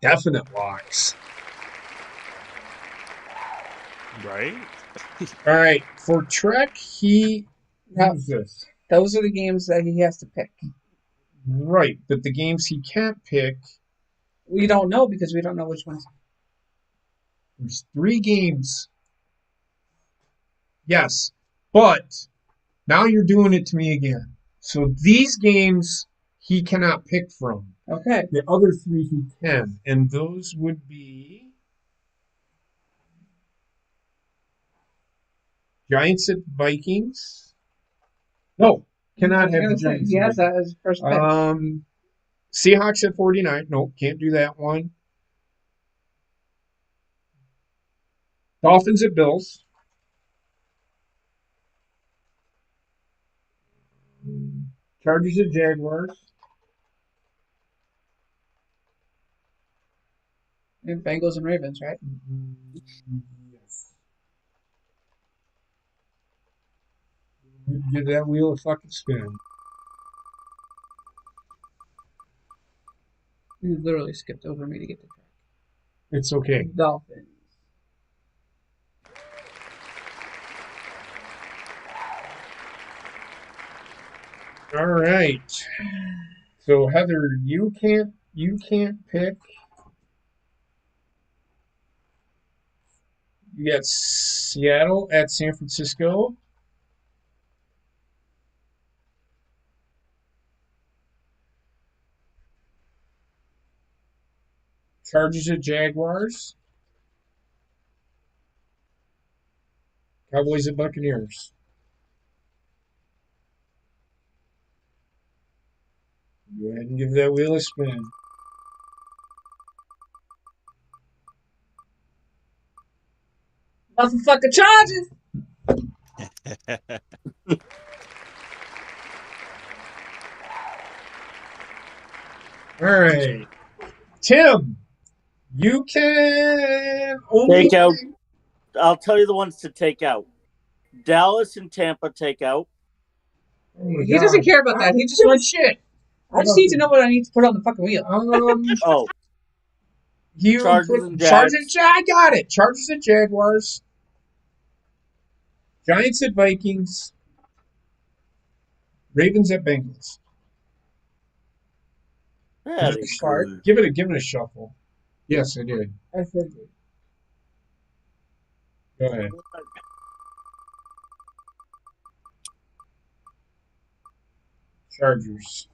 definite locks. Right? All right, for Trek, he Now, who's this? those are the games that he has to pick. Right, but the games he can't pick, We don't know because we don't know which ones. there's 3 games. Yes, but now you're doing it to me again. So these games he cannot pick from. Okay. The other 3 he can, and those would be Giants at Vikings. No, cannot have the Giants. He has that as first pick. Seahawks at 49. Nope, can't do that one. Dolphins at Bills. Chargers at Jaguars. And Bengals and Ravens, right? Yes. Give that wheel a fucking spin. You literally skipped over me to get the track. It's okay. Dolphins. All right. So Heather, you can't pick. You got Seattle at San Francisco. Chargers at Jaguars. Cowboys at Buccaneers. Go ahead and give that wheel a spin. Motherfucker Chargers. All right. Tim, you can only Take out I'll tell you the ones to take out. Dallas and Tampa take out. Oh He doesn't care about that. He just wants shit. I just need to know what I need to put on the fucking wheel. Oh, Chargers and Chargers. Jags. I got it. Chargers and Jaguars. Giants at Vikings. Ravens at Bengals. Very good. Give it a shuffle. Yes, I did. I figured. Go ahead. Chargers.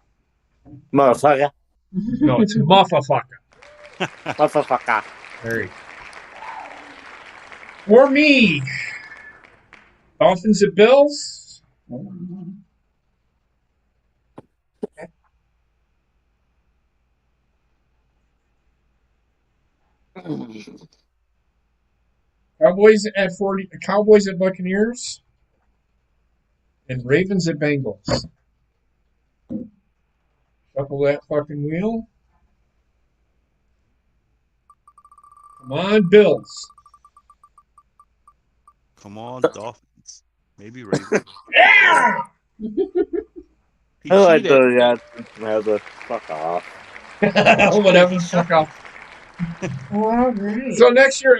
Motherfucker. No, it's motherfucker. Motherfucker. Very. For me, Dolphins at Bills. Cowboys at Buccaneers, and Ravens at Bengals. Shuffle that fucking wheel. Come on, Bills. Come on, Dolphins. Maybe Ravens. Yeah! Oh, I do that. Fuck off. Whatever, fuck off. All right. So next year,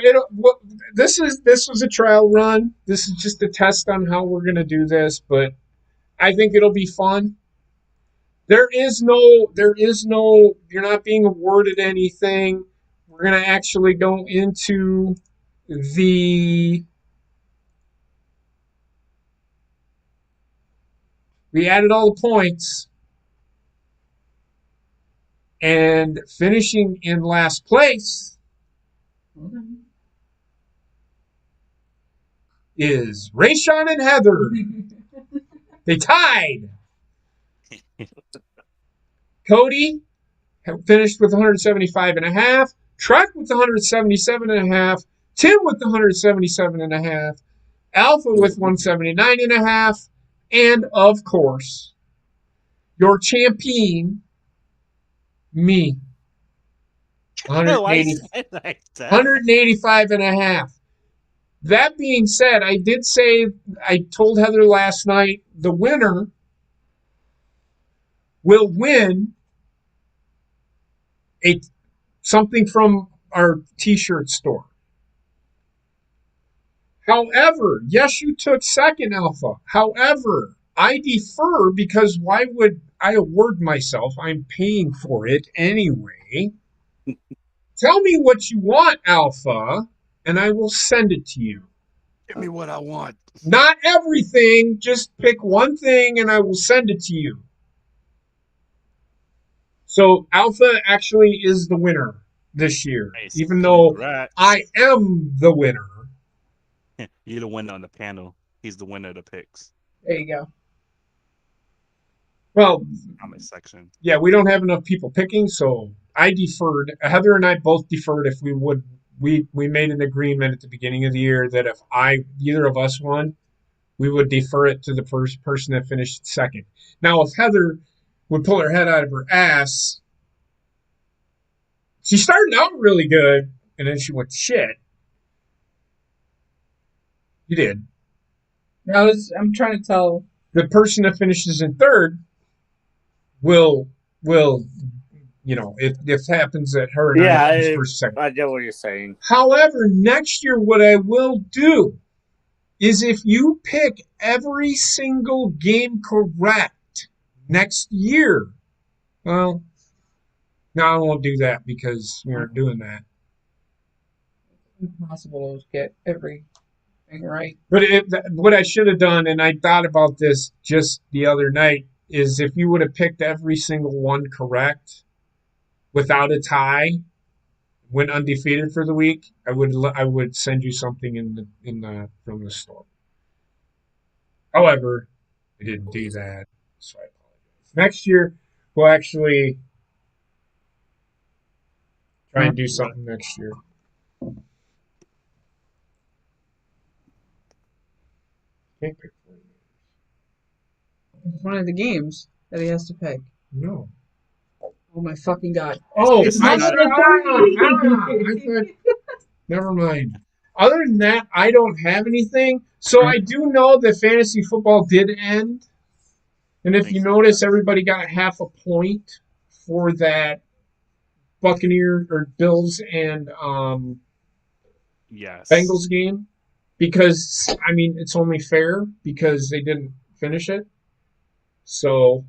this was a trial run. This is just a test on how we're gonna do this, but I think it'll be fun. You're not being awarded anything. We're gonna actually go into we added all the points, and finishing in last place is Rayshawn and Heather. They tied. Cody finished with 175.5. Truck with 177.5. Tim with 177.5. Alpha with 179.5. And, of course, your champion, me. 185.5. That being said, I told Heather last night, the winner will win something from our t-shirt store. However, yes, you took second, Alpha. However, I defer because why would I award myself? I'm paying for it anyway. Tell me what you want, Alpha, and I will send it to you. Give me what I want. Not everything. Just pick one thing, and I will send it to you. So Alpha actually is the winner this year, Nice. even though Congrats. I am the winner. You're the winner on the panel. He's the winner of the picks. There you go. Well, Comment section. yeah, we don't have enough people picking, so I deferred. Heather and I both deferred if we would. We made an agreement at the beginning of the year that if either of us won, we would defer it to the first person that finished second. Now, if Heather would pull her head out of her ass, she started out really good, and then she went shit. You did. I'm trying to tell. The person that finishes in third will if it happens that her and I finish first second. I get what you're saying. However, next year what I will do is if you pick every single game correct next year, well, no, I won't do that because we aren't doing that. Impossible to get everything right. But what I should have done, and I thought about this just the other night, is if you would have picked every single one correct without a tie, went undefeated for the week, I would send you something from the store. However, I didn't do that, so I apologize. Next year, we'll actually try and do something next year. Can't pick 40 minutes. It's one of the games that he has to pick. No. Oh my fucking god. Oh, It's I not- thought, never mind. Other than that, I don't have anything. So I do know that fantasy football did end. And if you notice, everybody got a half a point for that Buccaneer or Bills and Yes. Bengals game. Because, I mean, it's only fair because they didn't finish it. So,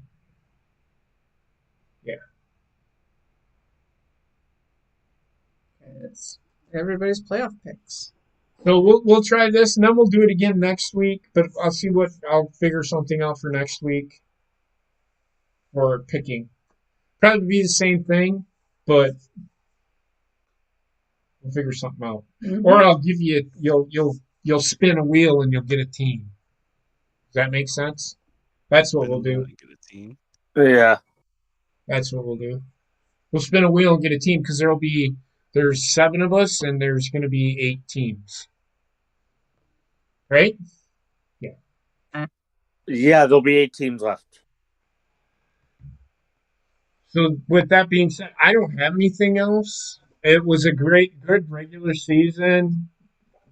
yeah. It's everybody's playoff picks. So we'll try this and then we'll do it again next week. But I'll figure something out for next week for picking. Probably be the same thing, but we'll figure something out. Mm-hmm. Or I'll give you you'll spin a wheel and you'll get a team. Does that make sense? That's what we'll do. Get a team. Yeah. That's what we'll do. We'll spin a wheel and get a team because there's 7 of us and there's going to be 8 teams. Right? Yeah. Yeah, there'll be 8 teams left. So with that being said, I don't have anything else. It was a good regular season.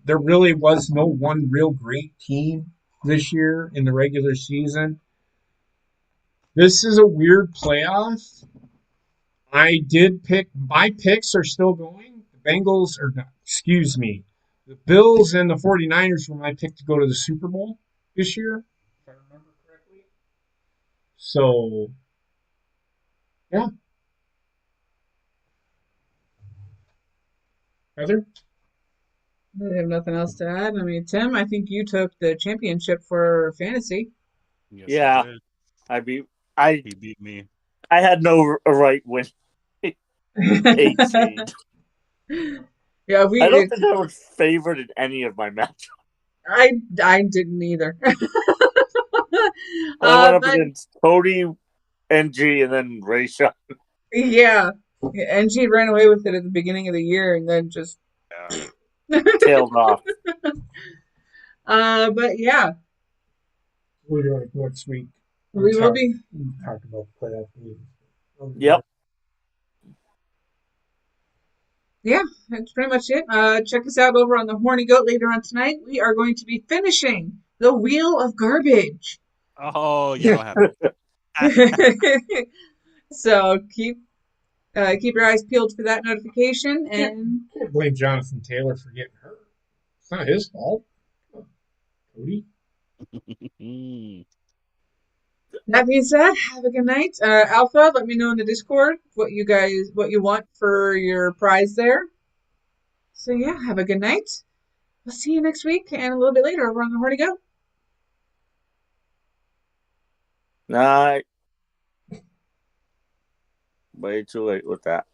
There really was no one real great team this year in the regular season. This is a weird playoff. I did pick, my picks are still going. The Bengals, or not, excuse me, the Bills and the 49ers were my pick to go to the Super Bowl this year, if I remember correctly. So, yeah. Heather? I have nothing else to add. I mean, Tim, I think you took the championship for fantasy. Yes, Yeah. I did. He beat me. I had no right win. 8 seed. Yeah, I don't think I was favored in any of my matches. I didn't either. I went up against Cody, NG, and then Rayshawn. Yeah. NG ran away with it at the beginning of the year and then just tailed off. But yeah. We're doing it next week. We will be. We'll talk about playoff games. Yep. Yeah, that's pretty much it. Check us out over on the Horny Goat later on tonight. We are going to be finishing the Wheel of Garbage. Oh, you don't have it. So keep your eyes peeled for that notification. And can't blame Jonathan Taylor for getting hurt. It's not his fault. Cody. That being said, have a good night. Alpha, let me know in the Discord what you want for your prize there. So yeah, have a good night. We'll see you next week and a little bit later over on the Horny Goat. Night. Way too late with that.